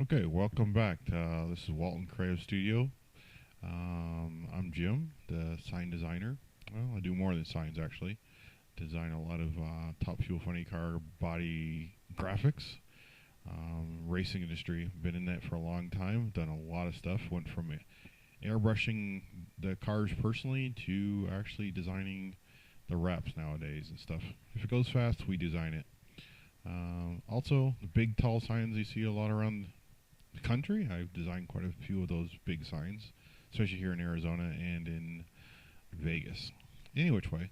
Okay, welcome back. This is Walton Creative Studio. I'm Jim, the sign designer. Well, I do more than signs actually. Design a lot of top fuel funny car body graphics. Racing industry, been in that for a long time. Done a lot of stuff. Went from airbrushing the cars personally to actually designing the wraps nowadays and stuff. If it goes fast, we design it. Also, the big tall signs you see a lot around the country. I've designed quite a few of those big signs, especially here in Arizona and in Vegas. Any which way,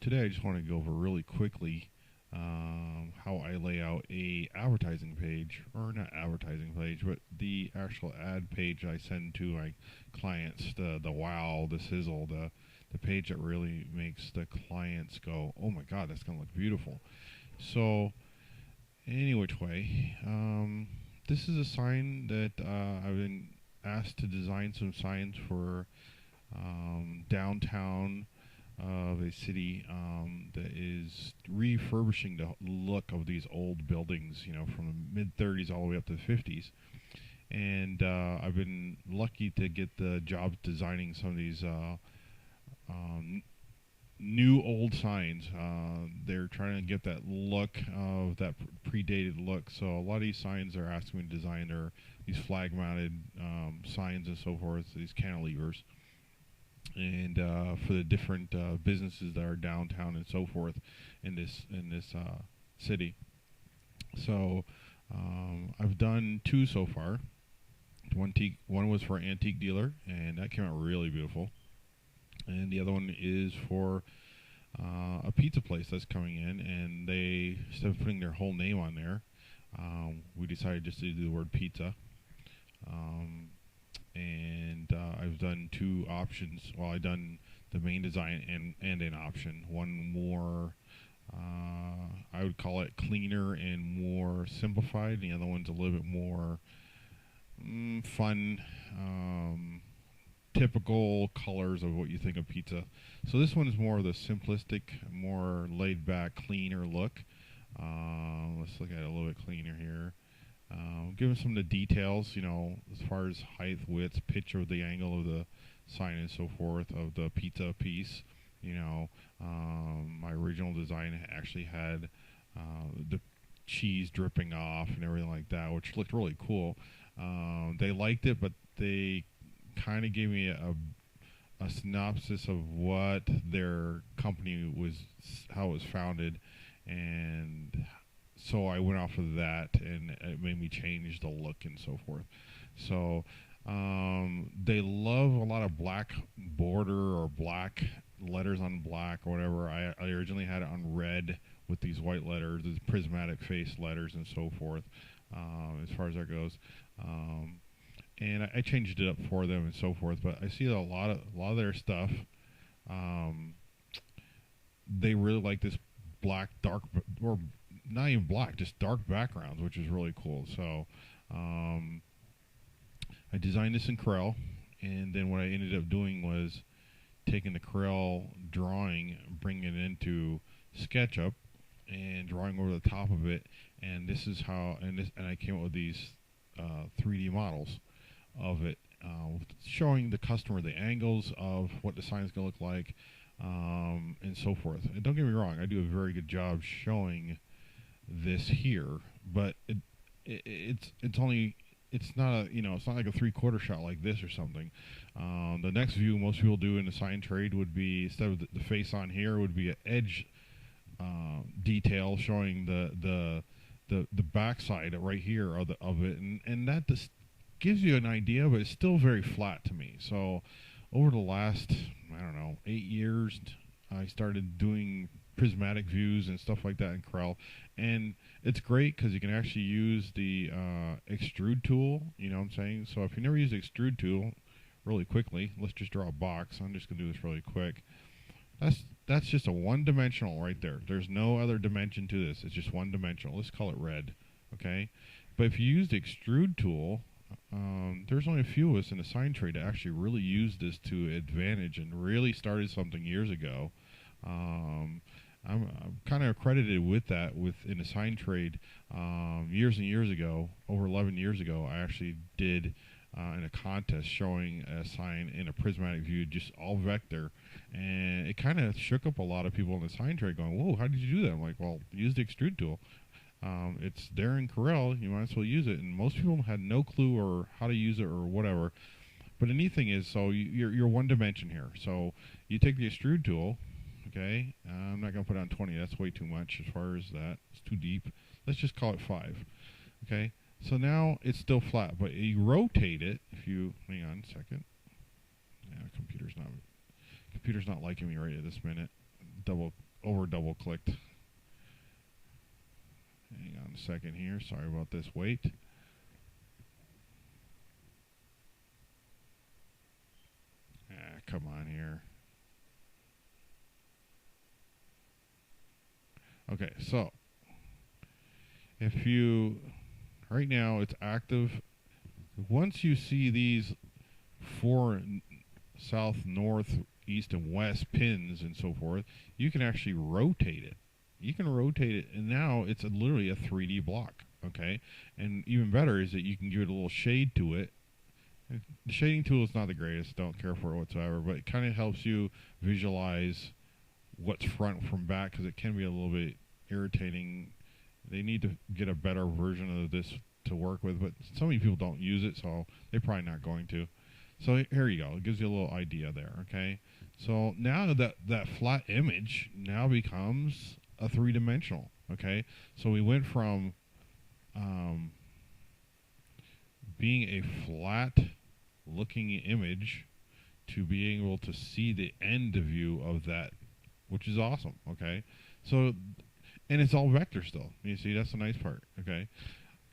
today I just want to go over really quickly how I lay out a advertising page, or not advertising page, but the actual ad page I send to my clients. The wow, the sizzle, the page that really makes the clients go, oh my god, that's gonna look beautiful. So any which way, this is a sign that I've been asked to design some signs for downtown of a city that is refurbishing the look of these old buildings, from the mid 30s all the way up to the 50s. And I've been lucky to get the job designing some of these um, new old signs. They're trying to get that look of that predated look. So a lot of these signs are asking me to design are these flag mounted signs and so forth, these cantilevers. And for the different businesses that are downtown and so forth in this city. So I've done two so far. One was for an antique dealer, and that came out really beautiful. And the other one is for a pizza place that's coming in, and they, instead of putting their whole name on there, we decided just to do the word pizza. Um, and I've done two options. Well, I've done the main design and an option. One more, I would call it cleaner and more simplified. The other one's a little bit more fun, typical colors of what you think of pizza. So this one is more of the simplistic, more laid back, cleaner look. Let's look at it a little bit cleaner here. Give them some of the details, as far as height, width, pitch of the angle of the sign and so forth of the pizza piece. My original design actually had the cheese dripping off and everything like that, which looked really cool. They liked it, but they kind of gave me a synopsis of what their company was, how it was founded, and so I went off of that, and it made me change the look and so forth. So they love a lot of black border or black letters on black or whatever. I originally had it on red with these white letters, these prismatic face letters and so forth. As far as that goes, and I changed it up for them and so forth. But I see a lot of their stuff. Um, they really like this black, dark, or not even black, just dark backgrounds, which is really cool. So um, I designed this in Corel, and then what I ended up doing was taking the Corel drawing, bringing it into SketchUp, and drawing over the top of it. And this is how, and I came up with these 3D models of it, showing the customer the angles of what the sign is going to look like, and so forth. And don't get me wrong, I do a very good job showing this here, but it's only, it's not a, it's not like a 3/4 shot like this or something. The next view most people do in the sign trade would be, instead of the face on here, would be an edge detail showing the backside right here of it, and that just gives you an idea, but it's still very flat to me. So over the last, I don't know, 8 years, I started doing prismatic views and stuff like that in Corel, and it's great because you can actually use the extrude tool. You know what I'm saying? So if you never use the extrude tool, really quickly, let's just draw a box. I'm just gonna do this really quick. That's just a one-dimensional right there. There's no other dimension to this. It's just one-dimensional. Let's call it red, okay? But if you use the extrude tool, there's only a few of us in the sign trade that actually really used this to advantage and really started something years ago. Um, I'm kind of accredited with that in a sign trade. Years and years ago, over 11 years ago, I actually did in a contest showing a sign in a prismatic view, just all vector, and it kind of shook up a lot of people in the sign trade, going, "Whoa, how did you do that?" I'm like, "Well, use the extrude tool. It's there in Corel. You might as well use it." And most people had no clue or how to use it or whatever. But the neat thing is, so you're one dimension here. So you take the extrude tool. Okay, I'm not going to put it on 20. That's way too much as far as that. It's too deep. Let's just call it 5. Okay, so now it's still flat, but you rotate it. If you hang on a second, yeah, computer's not liking me right at this minute. Double clicked. Hang on a second here. Sorry about this. Wait. Come on here. Okay, so if you right now it's active. Once you see these 4 south, north, east, and west pins and so forth, you can actually rotate it. You can rotate it, and now it's literally a 3D block. Okay, and even better is that you can give it a little shade to it. The shading tool is not the greatest. Don't care for it whatsoever, but it kind of helps you visualize what's front from back, because it can be a little bit irritating. They need to get a better version of this to work with, but so many people don't use it, so they're probably not going to. So here you go. It gives you a little idea there, okay? So now that flat image now becomes a 3-dimensional, okay? So we went from being a flat looking image to being able to see the end view of that, which is awesome, okay? So, and it's all vector still. You see, that's the nice part, okay?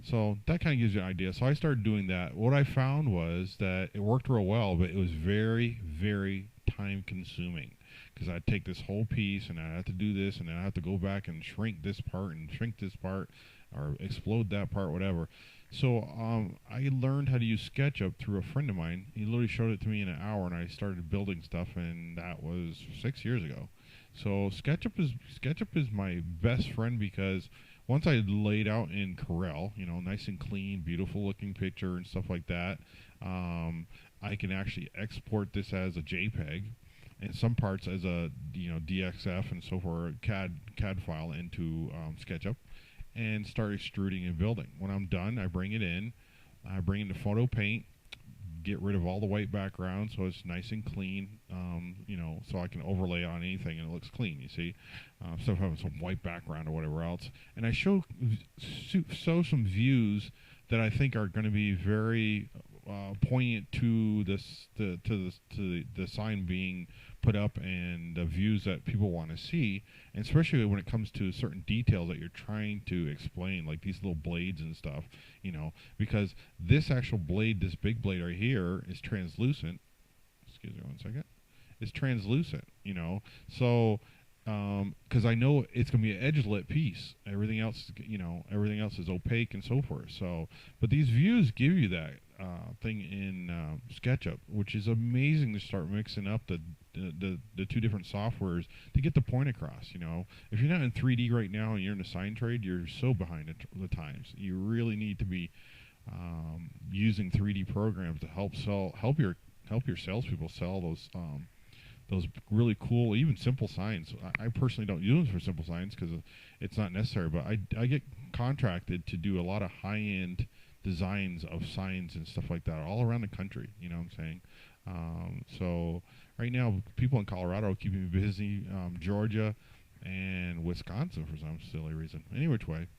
So that kind of gives you an idea. So I started doing that. What I found was that it worked real well, but it was very, very time consuming, because I'd take this whole piece and I'd have to do this, and then I'd have to go back and shrink this part and shrink this part, or explode that part, whatever. So I learned how to use SketchUp through a friend of mine. He literally showed it to me in an hour, and I started building stuff, and that was 6 years ago. So SketchUp is my best friend, because once I laid out in Corel, nice and clean, beautiful looking picture and stuff like that, I can actually export this as a JPEG, and some parts as a DXF and so forth, CAD file into SketchUp, and start extruding and building. When I'm done, I bring it in. I bring in the photo paint, get rid of all the white background so it's nice and clean, so I can overlay on anything and it looks clean, you see. Instead of having some white background or whatever else. And I show some views that I think are going to be very poignant to the sign being put up, and the views that people want to see, and especially when it comes to certain details that you're trying to explain, like these little blades and stuff, because this actual blade, this big blade right here, is translucent. Excuse me one second. It's translucent, so because I know it's going to be an edge-lit piece. Everything else, everything else is opaque and so forth. So, but these views give you that thing in SketchUp, which is amazing to start mixing up the 2 different softwares to get the point across. If you're not in 3D right now and you're in a sign trade, you're so behind the times. You really need to be using 3D programs to help your salespeople sell those really cool, even simple signs. I personally don't use them for simple signs because it's not necessary, but I get contracted to do a lot of high-end designs of signs and stuff like that all around the country, you know what I'm saying? So right now, people in Colorado are keeping me busy, Georgia and Wisconsin for some silly reason. Any which way.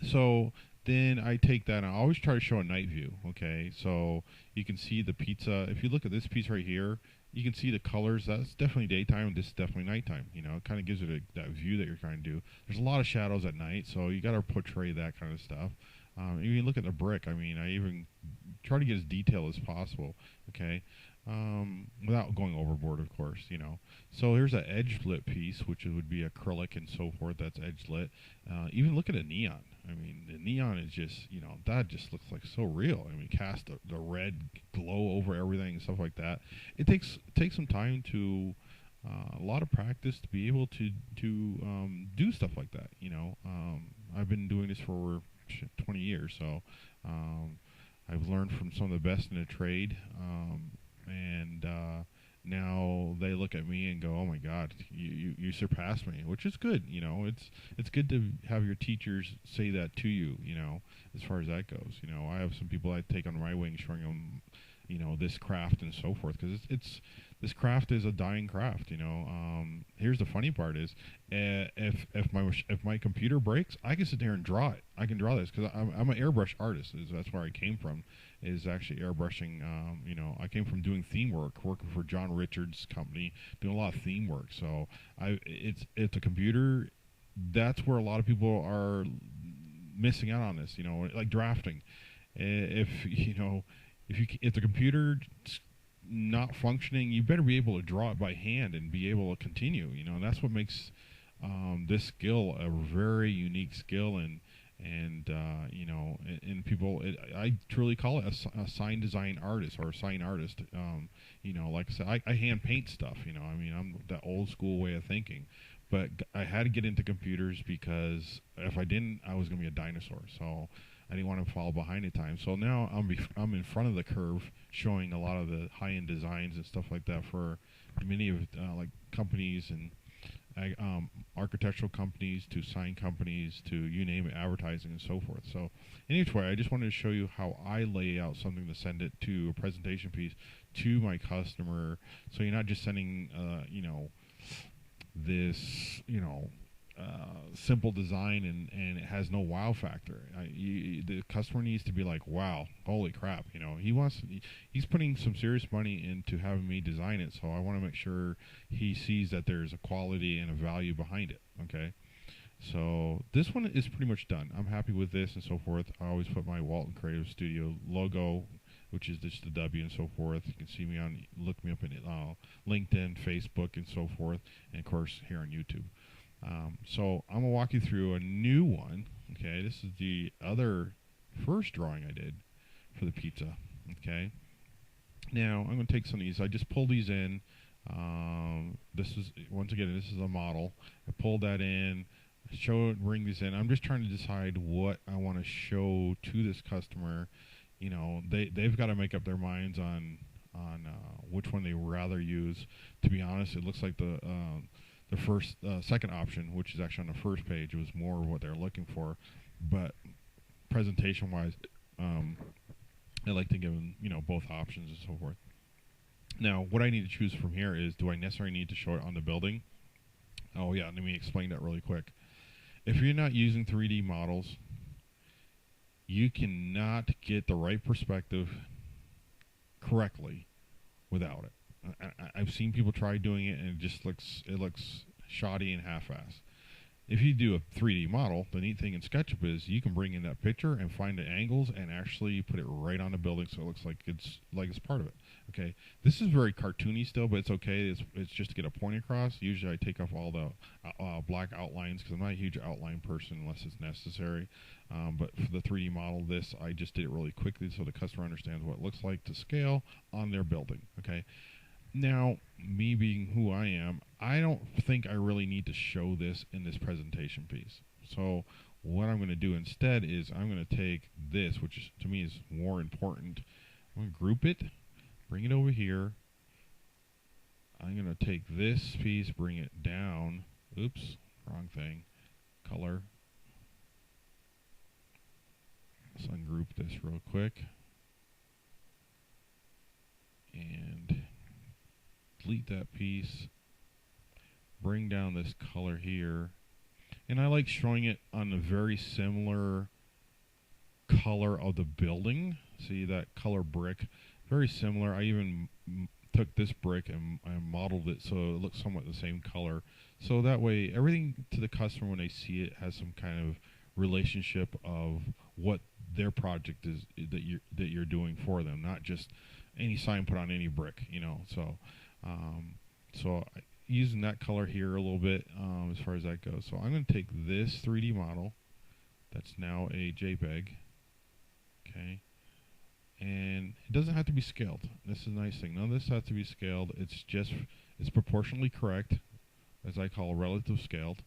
So then I take that, and I always try to show a night view, okay? So you can see the pizza. If you look at this piece right here, you can see the colors. That's definitely daytime, and this is definitely nighttime. It kind of gives it that view that you're trying to do. There's a lot of shadows at night, so you got to portray that kind of stuff. You look at the brick. I mean, I even try to get as detailed as possible, okay? Without going overboard, of course, So here's an edge lit piece, which would be acrylic and so forth. That's edge lit. Even look at a neon. I mean, the neon is just, that just looks like so real. I mean, cast the red glow over everything and stuff like that. It takes some time to a lot of practice to be able to do stuff like that. I've been doing this for 20 years, so um, I've learned from some of the best in the trade, and now they look at me and go, "Oh my God, you surpassed me," which is good. It's good to have your teachers say that to you. As far as that goes, I have some people I take under my wing, showing them, this craft and so forth, because it's this craft is a dying craft. Here's the funny part is, if my computer breaks, I can sit there and draw it. I can draw this because I'm an airbrush artist. That's where I came from. Is actually airbrushing. I came from doing theme work, working for John Richards' company, doing a lot of theme work. So it's a computer. That's where a lot of people are missing out on this. Like drafting. If the computer not functioning, you better be able to draw it by hand and be able to continue. And that's what makes this skill a very unique skill, and people, I truly call it a sign design artist or a sign artist. Like I said, I hand paint stuff. I'm that old school way of thinking, but I had to get into computers because if I didn't, I was going to be a dinosaur. So I didn't want to fall behind in time. So now I'm in front of the curve, showing a lot of the high-end designs and stuff like that for many of like companies and architectural companies to sign companies to you name it, advertising and so forth. So anyway, I just wanted to show you how I lay out something to send it to a presentation piece to my customer. So you're not just sending this simple design and it has no wow factor. The customer needs to be like, wow, holy crap. He's putting some serious money into having me design it, so I want to make sure he sees that there's a quality and a value behind it. Okay, so this one is pretty much done. I'm happy with this and so forth. I always put my Walton Creative Studio logo, which is just the W and so forth. You can see me look me up in LinkedIn, Facebook, and so forth, and of course here on YouTube. So I'm going to walk you through a new one. Okay, this is the other first drawing I did for the pizza. Okay, now I'm going to take some of these. I just pulled these in. This is, once again, this is a model. I pulled that in, bring these in. I'm just trying to decide what I want to show to this customer. They've got to make up their minds on which one they rather use. To be honest, it looks like the second option, which is actually on the first page, was more what they're looking for. But presentation-wise, I like to give them, both options and so forth. Now, what I need to choose from here is, do I necessarily need to show it on the building? Oh yeah, let me explain that really quick. If you're not using 3D models, you cannot get the right perspective correctly without it. I've seen people try doing it and it looks shoddy and half-assed. If you do a 3D model, the neat thing in SketchUp is you can bring in that picture and find the angles and actually put it right on the building, so it looks like it's part of it. Okay, this is very cartoony still, but it's okay. It's just to get a point across. Usually, I take off all the black outlines because I'm not a huge outline person unless it's necessary. But for the 3D model, I just did it really quickly so the customer understands what it looks like to scale on their building. Okay. Now, me being who I am, I don't think I really need to show this in this presentation piece. So what I'm going to do instead is I'm going to take this, which to me is more important. I'm going to group it, bring it over here. I'm going to take this piece, bring it down. Oops, wrong thing. Color. Let's ungroup this real quick. And delete that piece, bring down this color here, and I like showing it on a very similar color of the building. See that color brick, very similar. I even took this brick and I modeled it so it looks somewhat the same color, so that way everything to the customer when they see it has some kind of relationship of what their project is that you're doing for them, not just any sign put on any brick, so using that color here a little bit as far as that goes. So I'm going to take this 3D model that's now a JPEG, okay, and it doesn't have to be scaled. This is a nice thing. None of this has to be scaled. It's just It's proportionally correct, as I call relative scaled,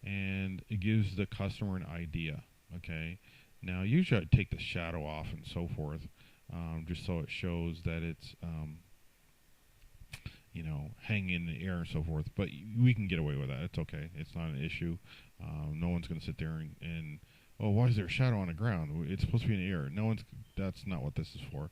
and it gives the customer an idea. Okay, now usually I take the shadow off and so forth, just so it shows that it's hanging in the air and so forth. But we can get away with that. It's okay. It's not an issue. No one's going to sit there and oh, why is there a shadow on the ground? It's supposed to be in the air. No one's. That's not what this is for.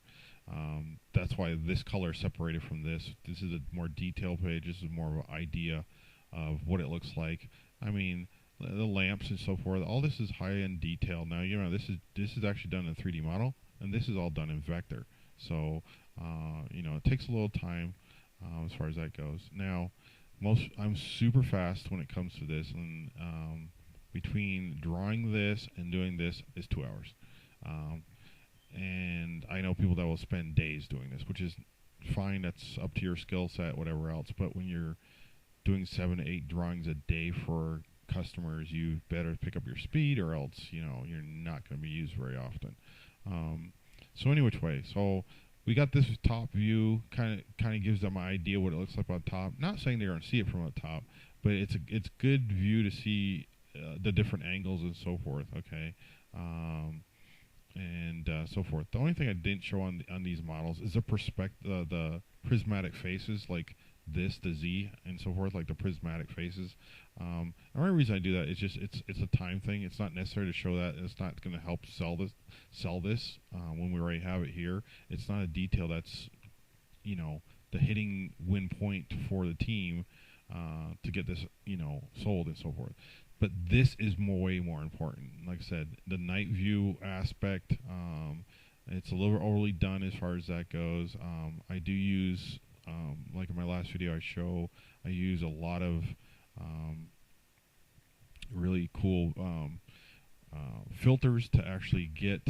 That's why this color is separated from this. This is a more detailed page. This is more of an idea of what it looks like. I mean, the lamps and so forth. All this is high-end detail. Now, this is actually done in 3D model, and this is all done in vector. So, it takes a little time as far as that goes. Now, I'm super fast when it comes to this, and between drawing this and doing this is 2 hours. And I know people that will spend days doing this, which is fine. That's up to your skill set, whatever else. But when you're doing 7 to 8 drawings a day for customers, you better pick up your speed, or else you're not going to be used very often. So any which way, so we got this top view, kind of gives them an idea what it looks like on top. Not saying they're going to see it from the top, but it's good view to see the different angles and so forth. Okay, and so forth. The only thing I didn't show on these models is the prismatic faces, like this, the Z, and so forth, like the prismatic faces. The only reason I do that is just it's a time thing. It's not necessary to show that. It's not going to help sell this when we already have it here. It's not a detail that's the hitting win point for the team to get this sold and so forth. But this is way more important. Like I said, the night view aspect, it's a little overly done as far as that goes. I do use, like in my last video I use a lot of really cool filters to actually get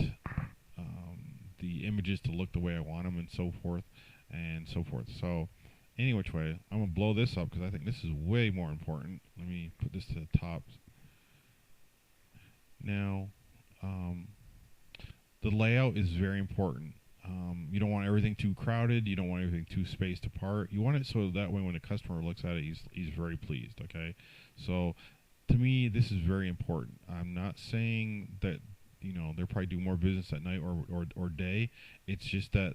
the images to look the way I want them and so forth. So any which way, I'm going to blow this up because I think this is way more important. Let me put this to the top. Now, the layout is very important. You don't want everything too crowded. You don't want everything too spaced apart. You want it so that way when the customer looks at it, he's very pleased, okay? So, to me, this is very important. I'm not saying that, they'll probably do more business at night or day. It's just that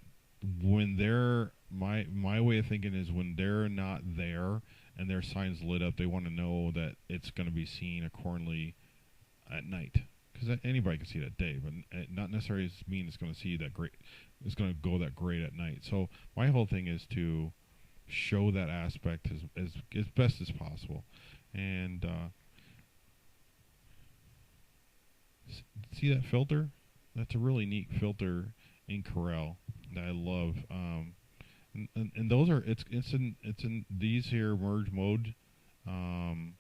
when they're my way of thinking is when they're not there and their sign's lit up, they want to know that it's going to be seen accordingly at night, because anybody can see it at day, but not necessarily mean it's going to see that great. It's going to go that great at night. So my whole thing is to show that aspect as best as possible, and see that filter. That's a really neat filter in Corel that I love. And those are it's in these here merge mode, and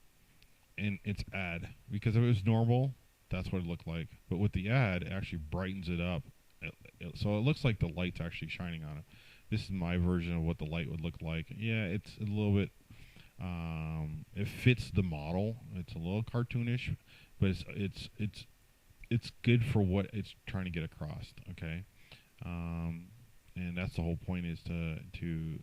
it's add, because if it was normal, that's what it looked like. But with the add, it actually brightens it up, so it looks like the light's actually shining on it. This is my version of what the light would look like. Yeah, it's a little bit. It fits the model. It's a little cartoonish, but it's good for what it's trying to get across. Okay. And that's the whole point, is to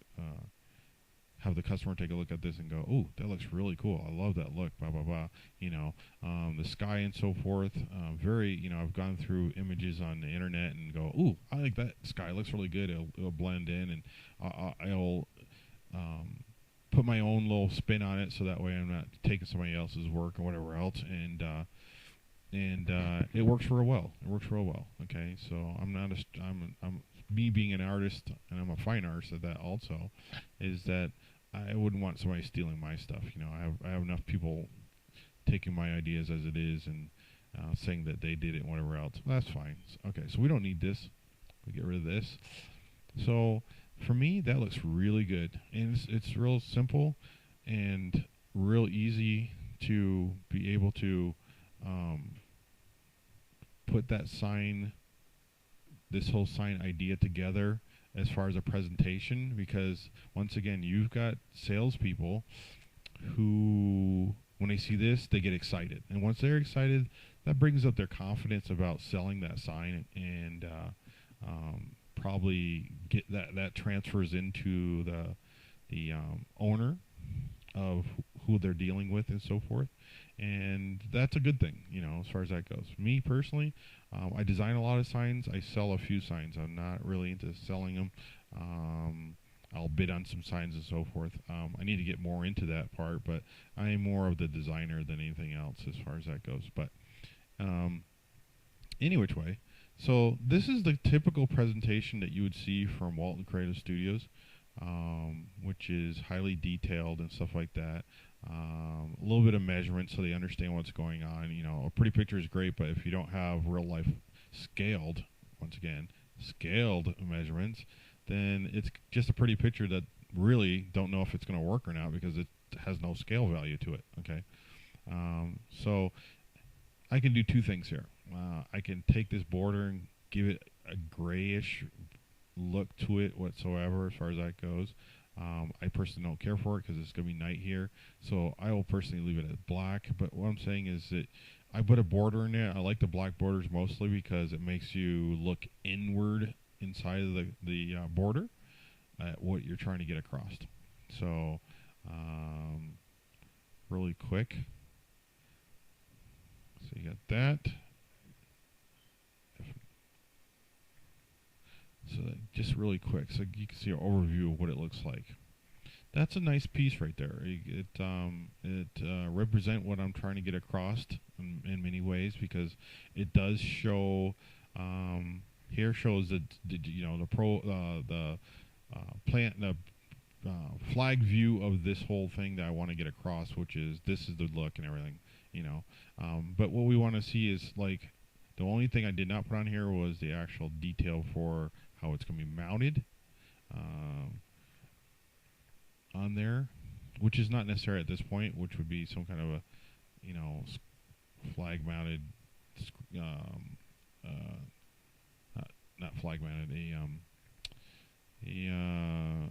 have the customer take a look at this and go, "Oh, that looks really cool. I love that look." Blah blah blah. The sky and so forth. I've gone through images on the internet and go, "Ooh, I like that sky. It looks really good. It'll blend in," and I'll put my own little spin on it, so that way I'm not taking somebody else's work or whatever else, and it works real well. It works real well. Okay, so I'm me being an artist, and I'm a fine artist at that also, is that I wouldn't want somebody stealing my stuff. I have enough people taking my ideas as it is and saying that they did it and whatever else. Well, that's fine. Okay, so we don't need this. We get rid of this. So for me, that looks really good, and it's real simple and real easy to be able to put that sign, this whole sign idea together as far as a presentation, because once again, you've got salespeople who, when they see this, they get excited, and once they're excited, that brings up their confidence about selling that sign, and probably get that transfers into owner of who they're dealing with and so forth. And that's a good thing, as far as that goes. Me personally, I design a lot of signs. I sell a few signs. I'm not really into selling them. I'll bid on some signs and so forth. I need to get more into that part, but I am more of the designer than anything else as far as that goes. But any which way, so this is the typical presentation that you would see from Walton Creative Studios, which is highly detailed and stuff like that. A little bit of measurement so they understand what's going on. A pretty picture is great, but if you don't have real life scaled, once again, scaled measurements, then it's just a pretty picture that really don't know if it's going to work or not because it has no scale value to it. Okay, so I can do two things here. I can take this border and give it a grayish look to it whatsoever as far as that goes. I personally don't care for it because it's going to be night here, so I will personally leave it as black. But what I'm saying is that I put a border in there. I like the black borders mostly because it makes you look inward inside of the border at what you're trying to get across. So really quick. So you got that. So just really quick, so you can see an overview of what it looks like. That's a nice piece right there. It represents what I'm trying to get across in many ways because it does show. Here shows the flag view of this whole thing that I want to get across, which is this is the look and everything. But what we want to see is like the only thing I did not put on here was the actual detail for how it's going to be mounted on there, which is not necessary at this point, which would be some kind of a, flag mounted, not flag mounted,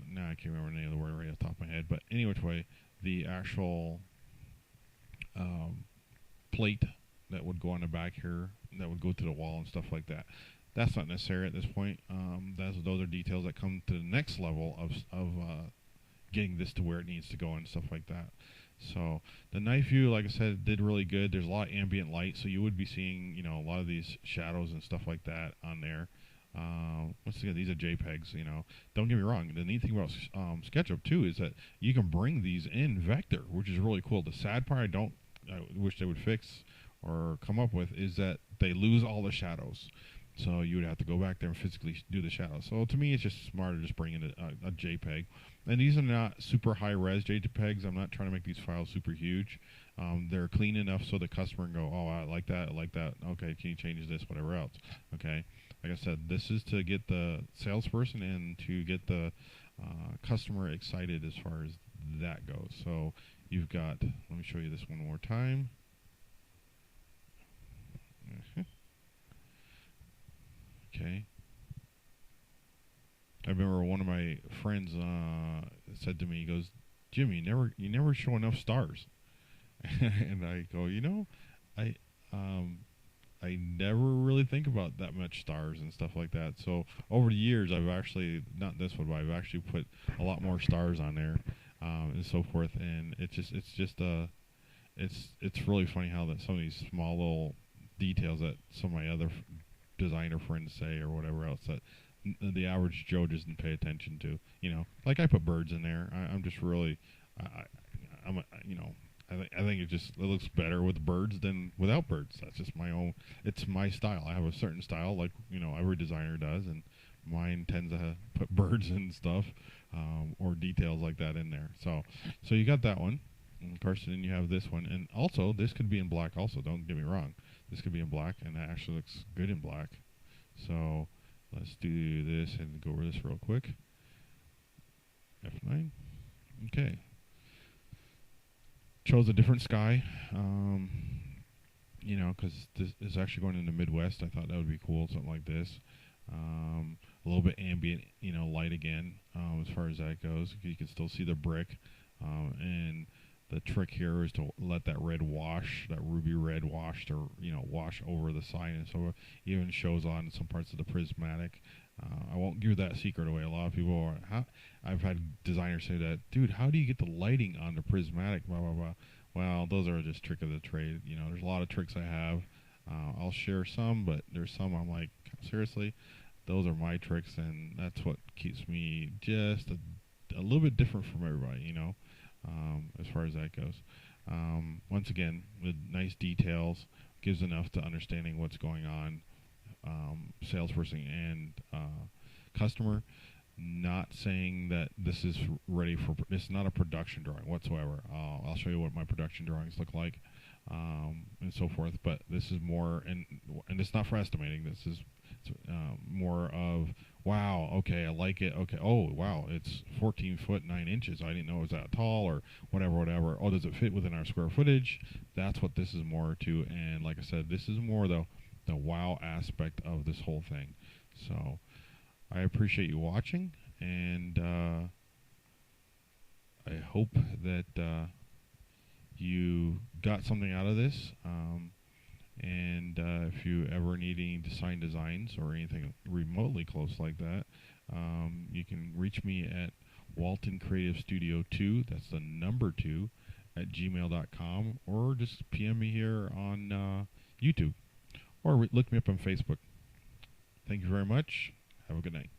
now I can't remember the name of the word right off the top of my head, but any which way, the actual plate that would go on the back here, that would go to the wall and stuff like that. That's not necessary at this point. Those are details that come to the next level of getting this to where it needs to go and stuff like that. So the night view, like I said, did really good. There's a lot of ambient light, so you would be seeing, a lot of these shadows and stuff like that on there. Once again, these are JPEGs. Don't get me wrong. The neat thing about SketchUp too is that you can bring these in vector, which is really cool. The sad part I wish they would fix or come up with is that they lose all the shadows. So you would have to go back there and physically do the shadows. So to me, it's just smarter just bring in a JPEG. And these are not super high-res JPEGs. I'm not trying to make these files super huge. They're clean enough so the customer can go, oh, I like that, I like that. Okay, can you change this, whatever else. Okay, like I said, this is to get the salesperson and to get the customer excited as far as that goes. So you've got, let me show you this one more time. Okay. I remember one of my friends said to me, he goes, "Jimmy, you never show enough stars." And I go, I never really think about that much stars and stuff like that. So over the years, I've actually, not this one, but I've actually put a lot more stars on there and so forth. And it's really funny how that some of these small little details that some of my other designer friends say or whatever else that the average Joe doesn't pay attention to. Like I put birds in there. I'm just really, I think it looks better with birds than without birds. That's just my own. It's my style. I have a certain style, like every designer does, and mine tends to put birds and stuff or details like that in there. So you got that one. And of course, then you have this one, and also this could be in black. Also, don't get me wrong. This could be in black, and that actually looks good in black. So let's do this and go over this real quick. F9. Okay. Chose a different sky, because this is actually going in the Midwest. I thought that would be cool, something like this. A little bit ambient, light again, as far as that goes. You can still see the brick, and the trick here is to let that red wash, that ruby red wash, to wash over the sign, and so it even shows on some parts of the prismatic I won't give that secret away. A lot of people are. I've had designers say that, dude, how do you get the lighting on the prismatic? Blah blah blah. Well, those are just trick of the trade. You know, there's a lot of tricks I have. I'll share some, but there's some I'm like, seriously, those are my tricks, and that's what keeps me just a little bit different from everybody. You know, as far as that goes. Once again, with nice details, gives enough to understanding what's going on, salesperson and customer. Not saying that this is ready for. This is not a production drawing whatsoever. I'll show you what my production drawings look like, and so forth. But this is more, and it's not for estimating. This is more of, wow, okay, I like it. Okay, oh wow, it's 14 foot 9 inches. I didn't know it was that tall, or whatever, whatever. Oh, does it fit within our square footage? That's what this is more to. And like I said, this is more the wow aspect of this whole thing. So I appreciate you watching, and I hope that you got something out of this. And if you ever need any designs or anything remotely close like that, you can reach me at Walton Creative Studio 2. That's the number 2 at gmail.com, or just PM me here on YouTube, or look me up on Facebook. Thank you very much. Have a good night.